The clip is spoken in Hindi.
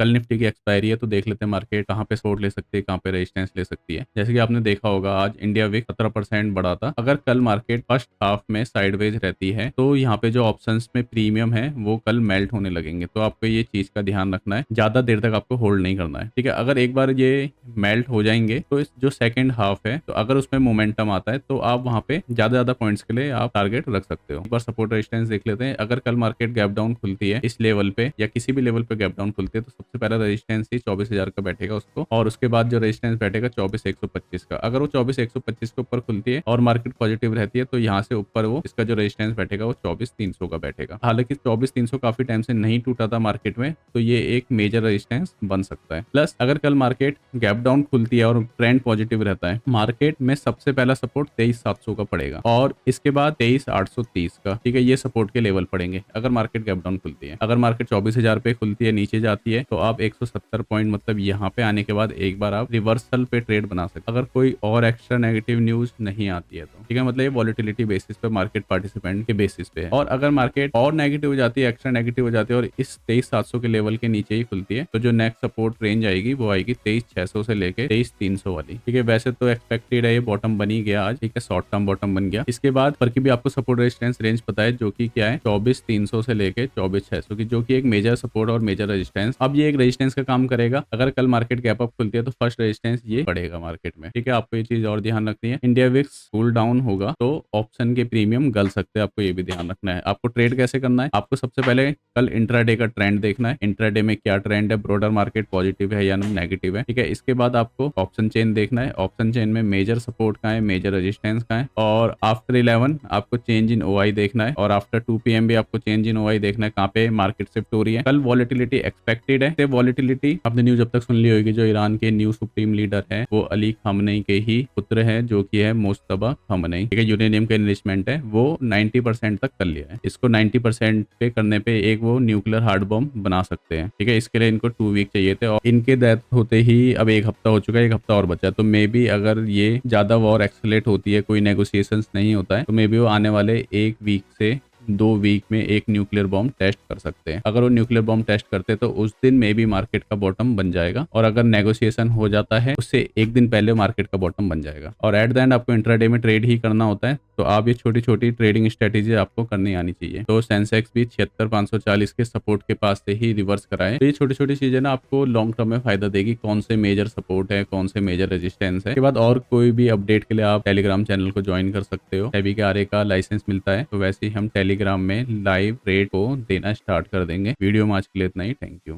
कल निफ्टी की एक्सपायरी है, तो देख लेते हैं मार्केट कहाँ पे सपोर्ट ले सकती है, कहाँ पे रेजिस्टेंस ले सकती है। जैसे कि आपने देखा होगा आज इंडिया विक 17% बढ़ा था। अगर कल मार्केट फर्स्ट हाफ में साइडवेज रहती है तो यहाँ पे जो ऑप्शंस में प्रीमियम है वो कल मेल्ट होने लगेंगे। तो आपको ये चीज का ध्यान रखना है, ज्यादा देर तक आपको होल्ड नहीं करना है, ठीक है। अगर एक बार ये मेल्ट हो जाएंगे तो इस जो सेकंड हाफ है, तो अगर उसमें मोमेंटम आता है तो आप वहां पे ज्यादा पॉइंट्स के लिए आप टारगेट रख सकते हो। एक बार सपोर्ट रेजिस्टेंस देख लेते हैं। अगर कल मार्केट गैप डाउन खुलती है इस लेवल पे या किसी भी लेवल पे गैप डाउन खुलती है, तो सबसे पहला रेजिस्टेंस ही 24,000 का बैठेगा उसको, और उसके बाद जो रेजिस्टेंस बैठेगा 24,125 का। अगर वो 24,125 के ऊपर खुलती है और मार्केट पॉजिटिव रहती है तो यहाँ से ऊपर वो इसका जो रेजिस्टेंस बैठेगा वो 24,300 का बैठेगा। हालांकि 24,300 काफी टाइम से नहीं टूटा था मार्केट में, तो ये एक मेजर रेजिस्टेंस बन सकता है। प्लस अगर कल मार्केट गैप डाउन खुलती है और ट्रेंड पॉजिटिव रहता है, मार्केट में सबसे पहला सपोर्ट 23,700 का पड़ेगा और इसके बाद 23,830 का, ठीक है। ये सपोर्ट के लेवल पड़ेंगे अगर मार्केट गैप डाउन खुलती है। अगर मार्केट 24,000 पे खुलती है, नीचे जाती है, तो आप 170 पॉइंट मतलब यहाँ पे आने के बाद एक बार आप रिवर्सल पे ट्रेड बना सकते, अगर कोई और एक्स्ट्रा नेगेटिव न्यूज नहीं आती है तो, ठीक है। मतलब ये वॉलिटिलिटी बेसिस पे, मार्केट पार्टिसिपेंट के बेसिस पे है। और अगर मार्केट और नेगेटिव हो जाती है, एक्स्ट्रा नेगेटिव हो जाती है और इस 23,700 के लेवल के नीचे ही खुलती है, तो जो नेक्स्ट सपोर्ट रेंज आएगी वो आएगी 23,600 से लेके 23,300 वाली, ठीक है। वैसे तो एक्सपेक्टेड है ये बॉटम बनी गया आज, ठीक है, शॉर्ट टर्म बॉटम बन गया। इसके बाद पर की भी आपको सपोर्ट रेजिस्टेंस रेंज पता है, जो कि क्या है 24,300 से लेके 24,600 की, जो कि एक मेजर सपोर्ट और मेजर रेजिस्टेंस। अब ये एक रेजिस्टेंस का काम करेगा। अगर कल मार्केट गैप अप खुलती है तो फर्स्ट रेजिस्टेंस ये पड़ेगा मार्केट में, ठीक है। आपको ये चीज और ध्यान रखनी है। इंडिया विक्स कूल डाउन होगा तो ऑप्शन के प्रीमियम गल सकते हैं, आपको ये भी ध्यान रखना है। आपको ट्रेड कैसे करना है, आपको सबसे पहले कल इंट्राडे का ट्रेंड देखना है। इंट्राडे में क्या ट्रेंड है, ब्रॉडर मार्केट पॉजिटिव है या नेगेटिव है, ठीक है। इसके बाद आपको ऑप्शन चेन देखना है। ऑप्शन चेन में मेजर सपोर्ट का है, मेजर रेजिस्टेंस का है, और आफ्टर 11 आपको चेंज इन ओआई देखना है, और आफ्टर 2 PM भी आपको चेंज इन ओआई देखना है, कहाँ पे मार्केट शिफ्ट हो रही है। कल वॉलिटिलिटी एक्सपेक्टेड है। वॉलिटिलिटी आपने न्यूज अब तक सुन ली होगी, जो ईरान के न्यू सुप्रीम लीडर है वो अली खामनेई के ही पुत्र है, जो कि है मुश्तबा खामनेई, ठीक है। यूरेनियम का इन्वेस्टमेंट है वो 90% तक कर लिया है। इसको 90% पे करने पे एक वो न्यूक्लियर हार्ड बम बना सकते हैं, ठीक है। इसके लिए इनको 2 वीक चाहिए थे और इनके डेथ होते ही अब 1 हफ्ता हो चुका है, 1 हफ्ता और बचा है। तो मे बी अगर ये ज्यादा वॉर एक्सलेट होती है, कोई नेगोशिएशंस नहीं होता है, तो मे बी वो आने वाले 1 वीक से 2 वीक में एक न्यूक्लियर बॉम्ब टेस्ट कर सकते हैं। अगर वो न्यूक्लियर बॉम्ब टेस्ट करते हैं तो उस दिन में भी मार्केट का बॉटम बन जाएगा, और अगर नेगोशिएशन हो जाता है उससे एक दिन पहले मार्केट का बॉटम बन जाएगा। और एट द एंड आपको इंट्राडे में ट्रेड ही करना होता है, तो आप ये छोटी छोटी ट्रेडिंग स्ट्रेटेजी आपको करनी आनी चाहिए। तो सेंसेक्स भी 76,540 के सपोर्ट के पास से ही रिवर्स कराए। तो ये छोटी छोटी चीजें ना आपको लॉन्ग टर्म में फायदा देगी, कौन से मेजर सपोर्ट है, कौन से मेजर रेजिस्टेंस है। इसके बाद और कोई भी अपडेट के लिए आप टेलीग्राम चैनल को ज्वाइन कर सकते हो। सेबी के आरए का लाइसेंस मिलता है, तो वैसे ही हम टेलीग्राम में लाइव ट्रेड को देना स्टार्ट कर देंगे। वीडियो में आज के लिए इतना ही। Thank you.